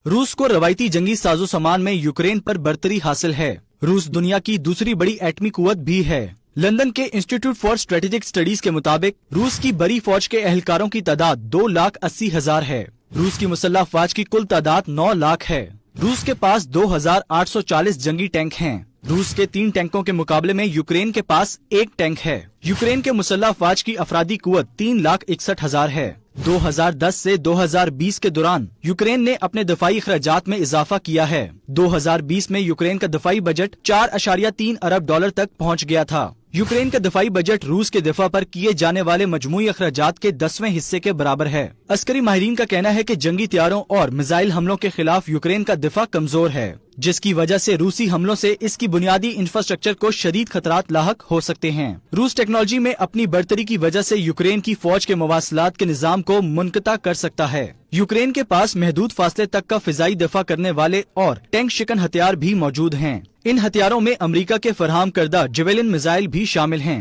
रूस को रवायती जंगी साजो सामान में यूक्रेन पर बर्तरी हासिल है। रूस दुनिया की दूसरी बड़ी एटमी कुव्वत भी है। लंदन के इंस्टीट्यूट फॉर स्ट्रेटेजिक स्टडीज के मुताबिक रूस की बड़ी फौज के एहलकारों की तादाद 2,80,000 है। रूस की मुसल्लह अफवाज की कुल तादाद 9 लाख है। रूस के पास 2,840 जंगी टैंक हैं। रूस के 3 टैंकों के मुकाबले में यूक्रेन के पास 1 टैंक है। यूक्रेन के मुसल्लह अफवाज की अफरादी कुव्वत 3,61,000 है। 2010 से 2020 के दौरान यूक्रेन ने अपने दफाई अखराजात में इजाफा किया है। 2020 में यूक्रेन का दफाई बजट 4.3 अरब डॉलर तक पहुंच गया था। यूक्रेन का दफाई बजट रूस के दफा पर किए जाने वाले मजमूई अखराजात के 10वें हिस्से के बराबर है। अस्करी माहिरीन का कहना है कि जंगी तैयारों और मिसाइल हमलों के खिलाफ यूक्रेन का दफा कमजोर है, जिसकी वजह से रूसी हमलों से इसकी बुनियादी इंफ्रास्ट्रक्चर को शदीद खतरात लाहक हो सकते हैं। रूस टेक्नोलॉजी में अपनी बढ़तरी की वजह से यूक्रेन की फौज के मवासलात के निजाम को मुनक़ता कर सकता है। यूक्रेन के पास महदूद फासले तक का फिजाई दफा करने वाले और टैंक शिकन हथियार भी मौजूद हैं। इन हथियारों में अमेरिका के फराहम करदा जेवेलिन मिसाइल भी शामिल हैं।